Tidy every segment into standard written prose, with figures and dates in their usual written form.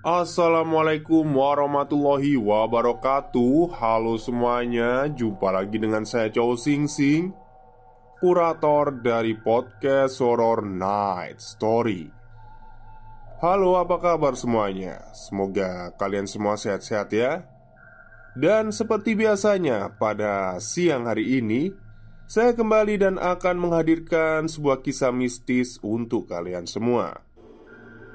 Assalamualaikum warahmatullahi wabarakatuh. Halo semuanya, jumpa lagi dengan saya Chow Sing Sing, kurator dari podcast Horror Night Story. Halo, apa kabar semuanya? Semoga kalian semua sehat-sehat ya. Dan seperti biasanya, pada siang hari ini saya kembali dan akan menghadirkan sebuah kisah mistis untuk kalian semua.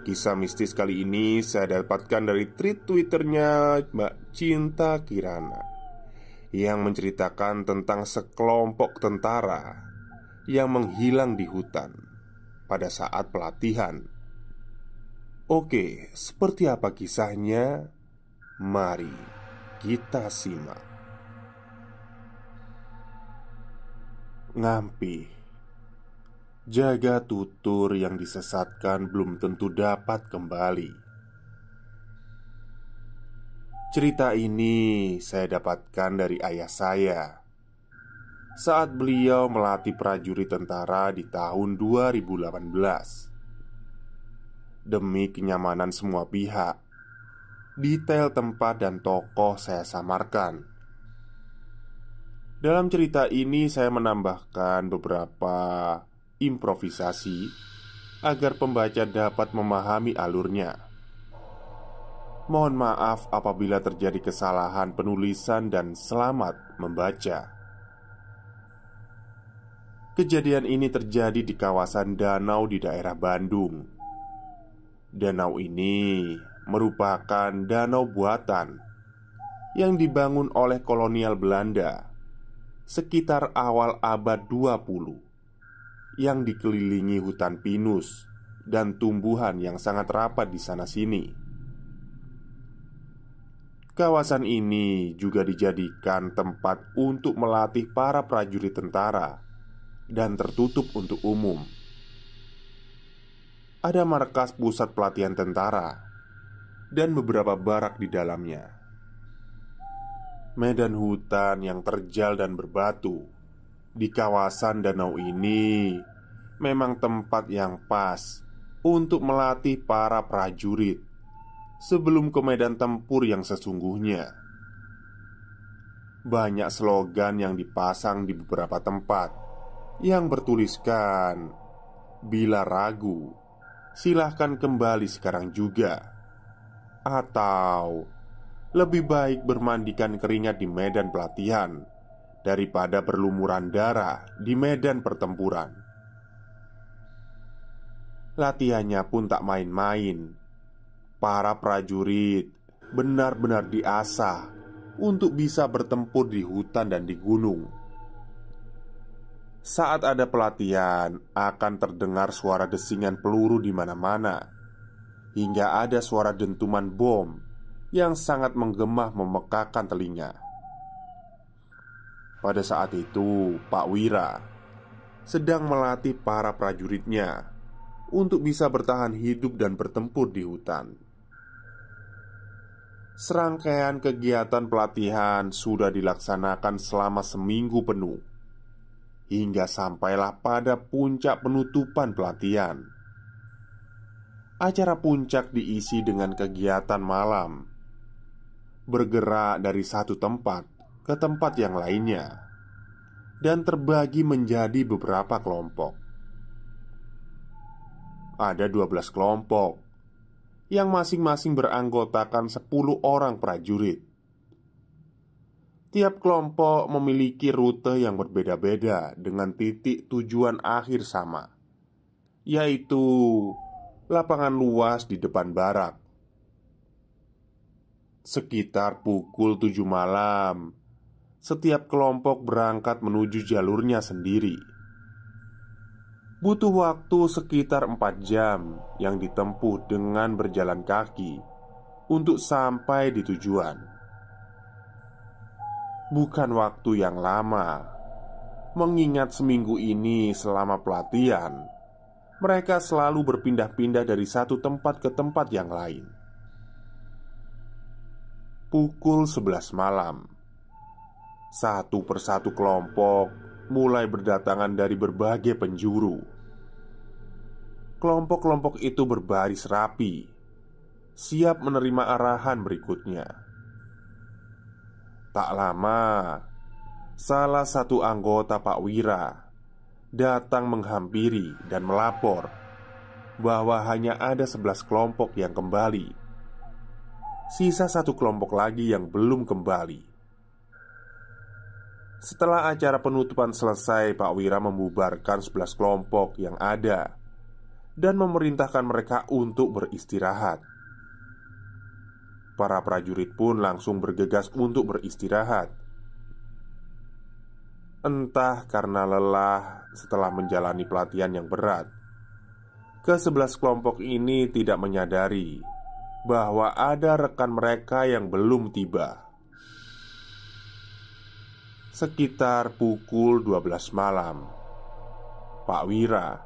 Kisah mistis kali ini saya dapatkan dari tweet Twitternya Mbak Cinta Kirana, yang menceritakan tentang sekelompok tentara yang menghilang di hutan pada saat pelatihan. Oke, seperti apa kisahnya? Mari kita simak. Ngampi, jaga tutur yang disesatkan belum tentu dapat kembali. Cerita ini saya dapatkan dari ayah saya saat beliau melatih prajurit tentara di tahun 2018. Demi kenyamanan semua pihak, detail tempat dan tokoh saya samarkan. Dalam cerita ini saya menambahkan beberapa improvisasi agar pembaca dapat memahami alurnya. Mohon maaf apabila terjadi kesalahan penulisan dan selamat membaca. Kejadian ini terjadi di kawasan danau di daerah Bandung. Danau ini merupakan danau buatan yang dibangun oleh kolonial Belanda sekitar awal abad 20, yang dikelilingi hutan pinus dan tumbuhan yang sangat rapat di sana-sini. Kawasan ini juga dijadikan tempat untuk melatih para prajurit tentara dan tertutup untuk umum. Ada markas pusat pelatihan tentara dan beberapa barak di dalamnya. Medan hutan yang terjal dan berbatu di kawasan danau ini memang tempat yang pas untuk melatih para prajurit sebelum ke medan tempur yang sesungguhnya. Banyak slogan yang dipasang di beberapa tempat yang bertuliskan, "Bila ragu, silahkan kembali sekarang juga," atau "Lebih baik bermandikan keringat di medan pelatihan daripada berlumuran darah di medan pertempuran." Latihannya pun tak main-main. Para prajurit benar-benar diasah untuk bisa bertempur di hutan dan di gunung. Saat ada pelatihan, akan terdengar suara desingan peluru di mana-mana, hingga ada suara dentuman bom yang sangat menggema memekakan telinga. Pada saat itu, Pak Wira sedang melatih para prajuritnya untuk bisa bertahan hidup dan bertempur di hutan. Serangkaian kegiatan pelatihan sudah dilaksanakan selama seminggu penuh, hingga sampailah pada puncak penutupan pelatihan. Acara puncak diisi dengan kegiatan malam, bergerak dari satu tempat ke tempat yang lainnya, dan terbagi menjadi beberapa kelompok. Ada 12 kelompok yang masing-masing beranggotakan 10 orang prajurit. Tiap kelompok memiliki rute yang berbeda-beda dengan titik tujuan akhir sama, yaitu lapangan luas di depan barak. Sekitar pukul 7 malam, setiap kelompok berangkat menuju jalurnya sendiri. Butuh waktu sekitar 4 jam yang ditempuh dengan berjalan kaki untuk sampai di tujuan. Bukan waktu yang lama, mengingat seminggu ini selama pelatihan mereka selalu berpindah-pindah dari satu tempat ke tempat yang lain. Pukul 11 malam, satu persatu kelompok mulai berdatangan dari berbagai penjuru. Kelompok-kelompok itu berbaris rapi siap menerima arahan berikutnya. Tak lama, salah satu anggota Pak Wira datang menghampiri dan melapor bahwa hanya ada 11 kelompok yang kembali. Sisa satu kelompok lagi yang belum kembali. Setelah acara penutupan selesai, Pak Wira membubarkan 11 kelompok yang ada dan memerintahkan mereka untuk beristirahat. Para prajurit pun langsung bergegas untuk beristirahat. Entah karena lelah setelah menjalani pelatihan yang berat, ke-11 kelompok ini tidak menyadari bahwa ada rekan mereka yang belum tiba. Sekitar pukul 12 malam, Pak Wira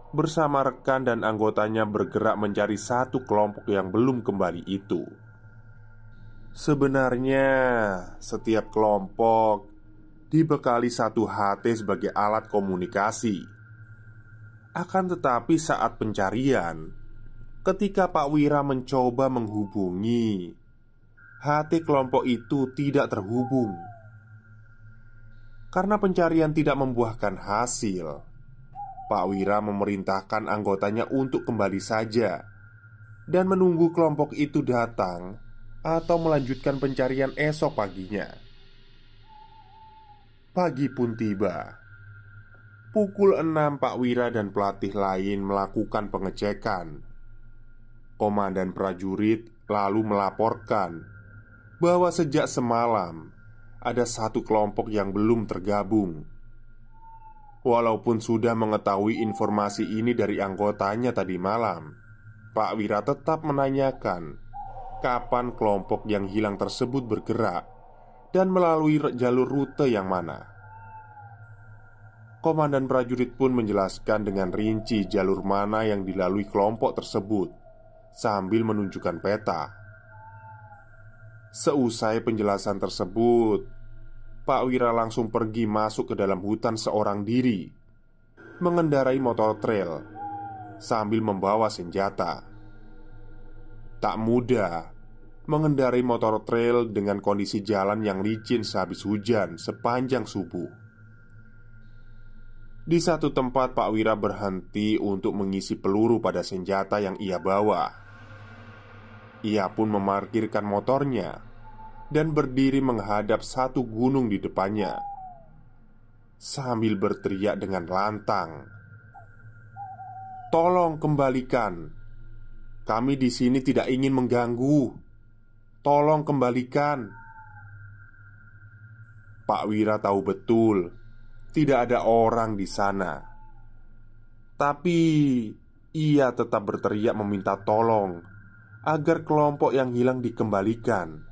bersama rekan dan anggotanya bergerak mencari satu kelompok yang belum kembali itu. Sebenarnya, setiap kelompok dibekali satu HT sebagai alat komunikasi. Akan tetapi saat pencarian, ketika Pak Wira mencoba menghubungi, HT kelompok itu tidak terhubung. Karena pencarian tidak membuahkan hasil, Pak Wira memerintahkan anggotanya untuk kembali saja dan menunggu kelompok itu datang atau melanjutkan pencarian esok paginya. Pagi pun tiba. Pukul 6 Pak Wira dan pelatih lain melakukan pengecekan. Komandan prajurit lalu melaporkan bahwa sejak semalam ada satu kelompok yang belum tergabung. Walaupun sudah mengetahui informasi ini dari anggotanya tadi malam, Pak Wira tetap menanyakan kapan kelompok yang hilang tersebut bergerak dan melalui jalur rute yang mana. Komandan prajurit pun menjelaskan dengan rinci jalur mana yang dilalui kelompok tersebut sambil menunjukkan peta. Seusai penjelasan tersebut, Pak Wira langsung pergi masuk ke dalam hutan seorang diri, mengendarai motor trail sambil membawa senjata. Tak mudah mengendarai motor trail dengan kondisi jalan yang licin sehabis hujan sepanjang subuh. Di satu tempat Pak Wira berhenti untuk mengisi peluru pada senjata yang ia bawa. Ia pun memarkirkan motornya dan berdiri menghadap satu gunung di depannya sambil berteriak dengan lantang, "Tolong kembalikan. Kami di sini tidak ingin mengganggu. Tolong kembalikan." Pak Wira tahu betul tidak ada orang di sana, tapi ia tetap berteriak meminta tolong agar kelompok yang hilang dikembalikan.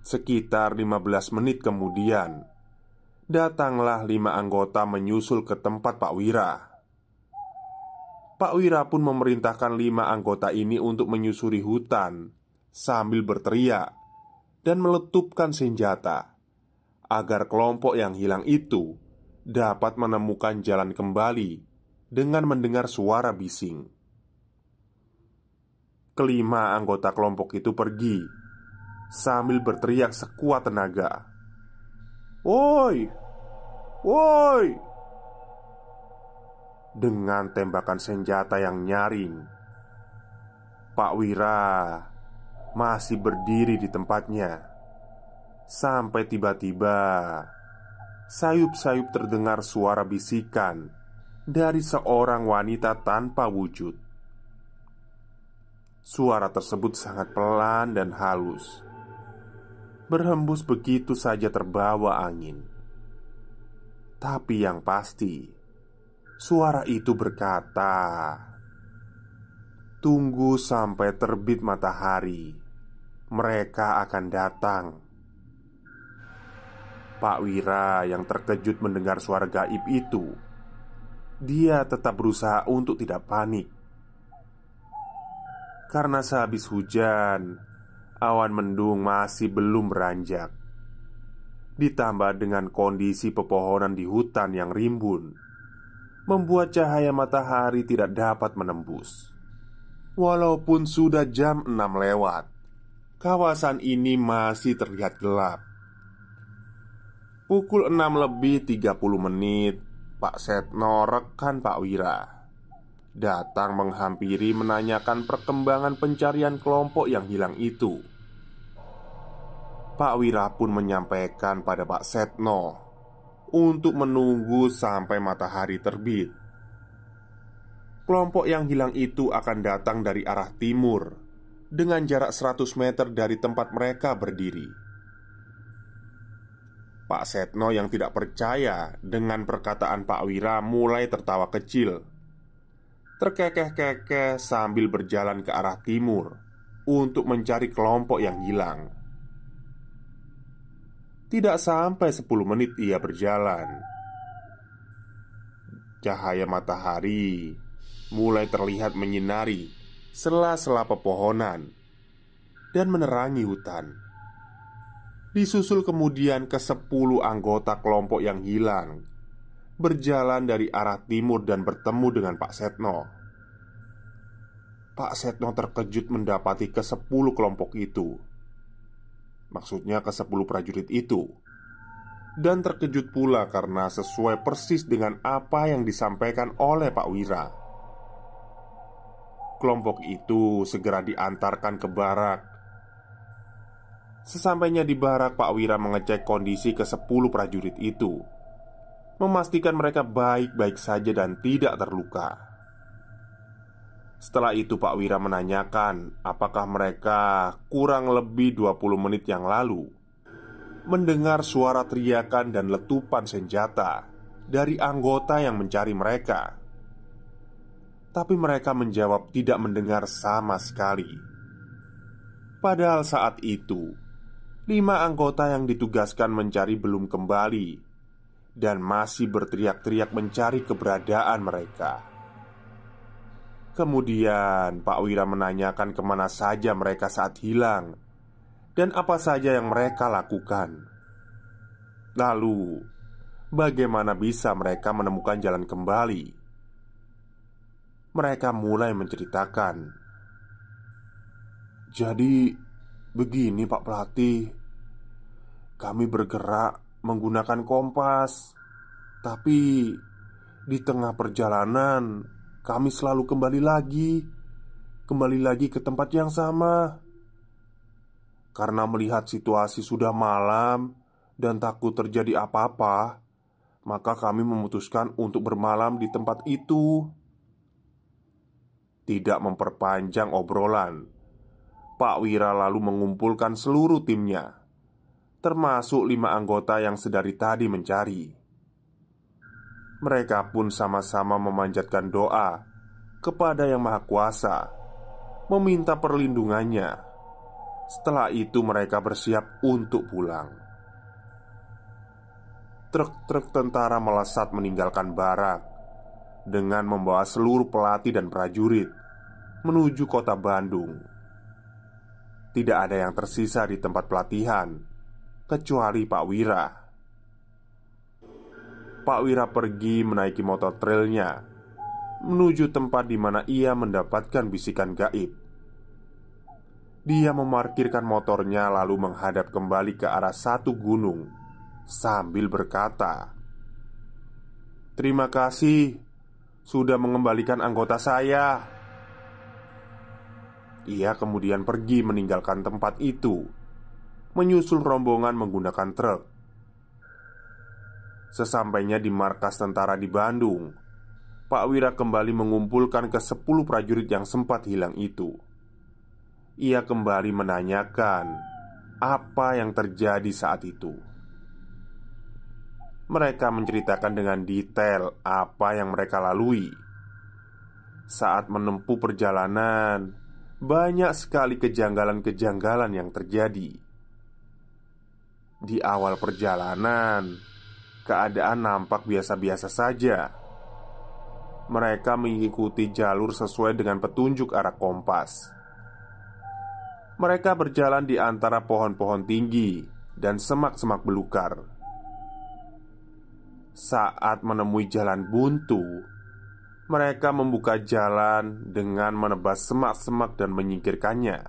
Sekitar 15 menit kemudian, datanglah 5 anggota menyusul ke tempat Pak Wira. Pak Wira pun memerintahkan 5 anggota ini untuk menyusuri hutan sambil berteriak dan meletupkan senjata agar kelompok yang hilang itu dapat menemukan jalan kembali dengan mendengar suara bising. Kelima anggota kelompok itu pergi sambil berteriak sekuat tenaga, "Woi! Woi!" dengan tembakan senjata yang nyaring. Pak Wira masih berdiri di tempatnya sampai tiba-tiba sayup-sayup terdengar suara bisikan dari seorang wanita tanpa wujud. Suara tersebut sangat pelan dan halus, berhembus begitu saja terbawa angin. Tapi yang pasti, suara itu berkata, "Tunggu sampai terbit matahari, mereka akan datang." Pak Wira yang terkejut mendengar suara gaib itu, dia tetap berusaha untuk tidak panik. Karena sehabis hujan, awan mendung masih belum beranjak. Ditambah dengan kondisi pepohonan di hutan yang rimbun, membuat cahaya matahari tidak dapat menembus. Walaupun sudah jam 6 lewat, kawasan ini masih terlihat gelap. Pukul 6 lebih 30 menit, Pak Setno, rekan Pak Wira, datang menghampiri menanyakan perkembangan pencarian kelompok yang hilang itu. Pak Wira pun menyampaikan pada Pak Setno untuk menunggu sampai matahari terbit. Kelompok yang hilang itu akan datang dari arah timur dengan jarak 100 meter dari tempat mereka berdiri. Pak Setno yang tidak percaya dengan perkataan Pak Wira mulai tertawa kecil, terkekeh-kekeh sambil berjalan ke arah timur untuk mencari kelompok yang hilang. Tidak sampai 10 menit ia berjalan, cahaya matahari mulai terlihat menyinari sela-sela pepohonan dan menerangi hutan. Disusul kemudian ke-10 anggota kelompok yang hilang berjalan dari arah timur dan bertemu dengan Pak Setno. Pak Setno terkejut mendapati ke-10 kelompok itu, maksudnya ke-10 prajurit itu, dan terkejut pula karena sesuai persis dengan apa yang disampaikan oleh Pak Wira. Kelompok itu segera diantarkan ke barak. Sesampainya di barak, Pak Wira mengecek kondisi ke-10 prajurit itu, memastikan mereka baik-baik saja dan tidak terluka. Setelah itu Pak Wira menanyakan apakah mereka kurang lebih 20 menit yang lalu mendengar suara teriakan dan letupan senjata dari anggota yang mencari mereka. Tapi mereka menjawab tidak mendengar sama sekali. Padahal saat itu 5 anggota yang ditugaskan mencari belum kembali dan masih berteriak-teriak mencari keberadaan mereka. Kemudian Pak Wira menanyakan kemana saja mereka saat hilang dan apa saja yang mereka lakukan. Lalu, bagaimana bisa mereka menemukan jalan kembali? Mereka mulai menceritakan. Jadi, begini Pak Pelatih, kami bergerak menggunakan kompas, tapi di tengah perjalanan kami selalu kembali lagi ke tempat yang sama. Karena melihat situasi sudah malam dan takut terjadi apa-apa, maka kami memutuskan untuk bermalam di tempat itu. Tidak memperpanjang obrolan, Pak Wira lalu mengumpulkan seluruh timnya, termasuk 5 anggota yang sedari tadi mencari. Mereka pun sama-sama memanjatkan doa kepada Yang Maha Kuasa, meminta perlindungannya. Setelah itu mereka bersiap untuk pulang. Truk-truk tentara melesat meninggalkan barak dengan membawa seluruh pelatih dan prajurit menuju kota Bandung. Tidak ada yang tersisa di tempat pelatihan kecuali Pak Wira. Pak Wira pergi menaiki motor trailnya menuju tempat di mana ia mendapatkan bisikan gaib. Dia memarkirkan motornya lalu menghadap kembali ke arah satu gunung sambil berkata, "Terima kasih sudah mengembalikan anggota saya." Ia kemudian pergi meninggalkan tempat itu, menyusul rombongan menggunakan truk. Sesampainya di markas tentara di Bandung, Pak Wira kembali mengumpulkan ke-10 prajurit yang sempat hilang itu. Ia kembali menanyakan apa yang terjadi saat itu. Mereka menceritakan dengan detail apa yang mereka lalui. Saat menempuh perjalanan, banyak sekali kejanggalan-kejanggalan yang terjadi. Di awal perjalanan, keadaan nampak biasa-biasa saja. Mereka mengikuti jalur sesuai dengan petunjuk arah kompas. Mereka berjalan di antara pohon-pohon tinggi dan semak-semak belukar. Saat menemui jalan buntu, mereka membuka jalan dengan menebas semak-semak dan menyingkirkannya.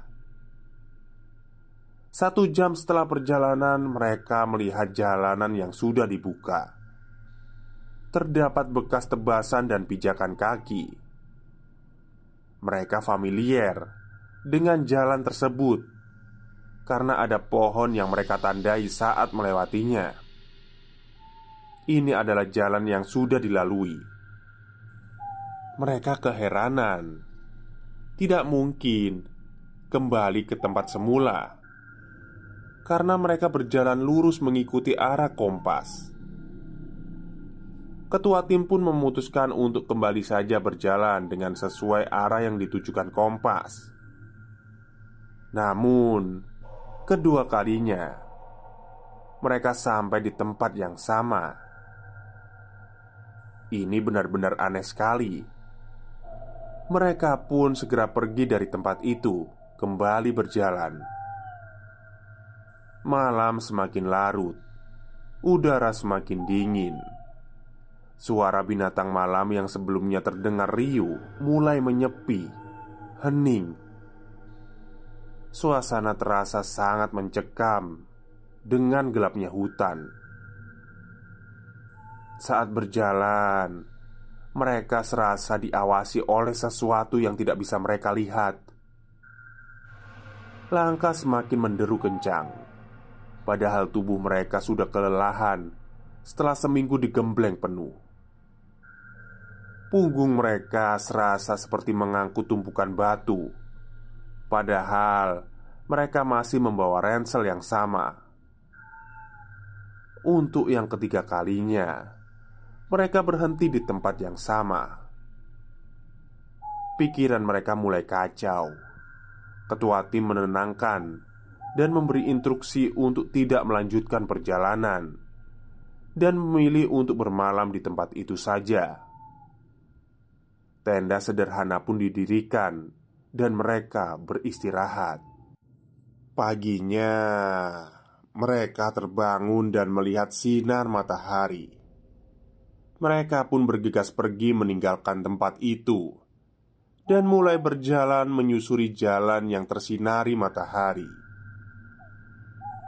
1 jam setelah perjalanan, mereka melihat jalanan yang sudah dibuka. Terdapat bekas tebasan dan pijakan kaki. Mereka familiar dengan jalan tersebut karena ada pohon yang mereka tandai saat melewatinya. Ini adalah jalan yang sudah dilalui. Mereka keheranan. Tidak mungkin kembali ke tempat semula karena mereka berjalan lurus mengikuti arah kompas. Ketua tim pun memutuskan untuk kembali saja berjalan dengan sesuai arah yang ditujukan kompas. Namun, kedua kalinya mereka sampai di tempat yang sama. Ini benar-benar aneh sekali. Mereka pun segera pergi dari tempat itu, kembali berjalan. Malam semakin larut, udara semakin dingin. Suara binatang malam yang sebelumnya terdengar riuh mulai menyepi, hening. Suasana terasa sangat mencekam dengan gelapnya hutan. Saat berjalan, mereka serasa diawasi oleh sesuatu yang tidak bisa mereka lihat. Langkah semakin menderu kencang, padahal tubuh mereka sudah kelelahan setelah seminggu digembleng penuh. Punggung mereka serasa seperti mengangkut tumpukan batu, padahal mereka masih membawa ransel yang sama. Untuk yang ketiga kalinya, mereka berhenti di tempat yang sama. Pikiran mereka mulai kacau. Ketua tim menenangkan dan memberi instruksi untuk tidak melanjutkan perjalanan dan memilih untuk bermalam di tempat itu saja. Tenda sederhana pun didirikan dan mereka beristirahat. Paginya, mereka terbangun dan melihat sinar matahari. Mereka pun bergegas pergi meninggalkan tempat itu dan mulai berjalan menyusuri jalan yang tersinari matahari.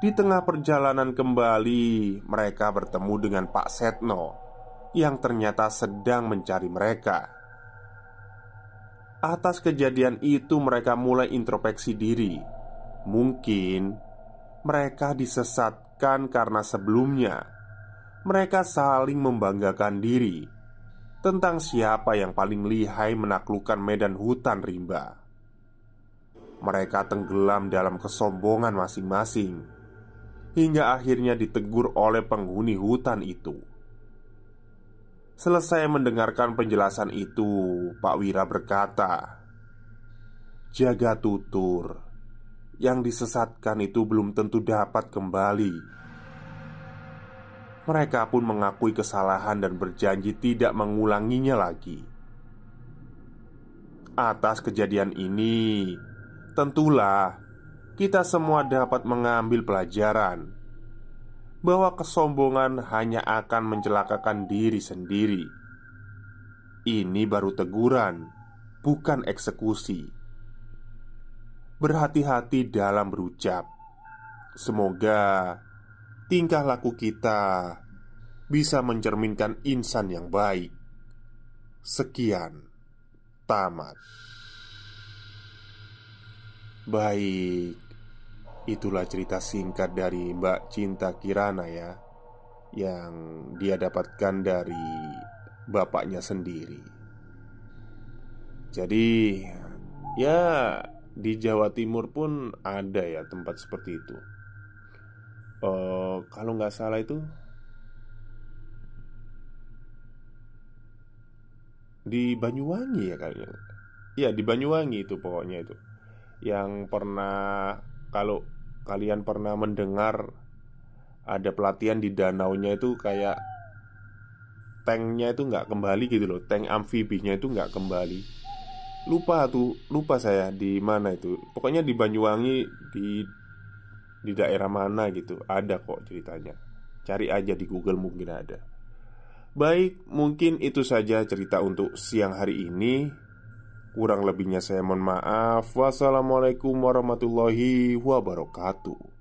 Di tengah perjalanan kembali, mereka bertemu dengan Pak Setno yang ternyata sedang mencari mereka. Atas kejadian itu, mereka mulai introspeksi diri. Mungkin mereka disesatkan karena sebelumnya mereka saling membanggakan diri tentang siapa yang paling lihai menaklukkan medan hutan rimba. Mereka tenggelam dalam kesombongan masing-masing hingga akhirnya ditegur oleh penghuni hutan itu. Selesai mendengarkan penjelasan itu, Pak Wira berkata, "Jaga tutur, yang disesatkan itu belum tentu dapat kembali." Mereka pun mengakui kesalahan dan berjanji tidak mengulanginya lagi. Atas kejadian ini, tentulah kita semua dapat mengambil pelajaran bahwa kesombongan hanya akan mencelakakan diri sendiri. Ini baru teguran, bukan eksekusi. Berhati-hati dalam berucap. Semoga tingkah laku kita bisa mencerminkan insan yang baik. Sekian, tamat. Baik, itulah cerita singkat dari Mbak Cinta Kirana ya, yang dia dapatkan dari bapaknya sendiri. Jadi, ya di Jawa Timur pun ada ya tempat seperti itu. Kalau nggak salah itu di Banyuwangi ya kayaknya. Iya di Banyuwangi itu pokoknya itu. Yang pernah, kalau kalian pernah mendengar ada pelatihan di danaunya itu kayak tanknya itu nggak kembali gitu loh. Tank amfibinya itu nggak kembali. Lupa saya di mana itu. Pokoknya di Banyuwangi, di daerah mana gitu. Ada kok ceritanya. Cari aja di Google mungkin ada. Baik, mungkin itu saja cerita untuk siang hari ini. Kurang lebihnya saya mohon maaf. Wassalamualaikum warahmatullahi wabarakatuh.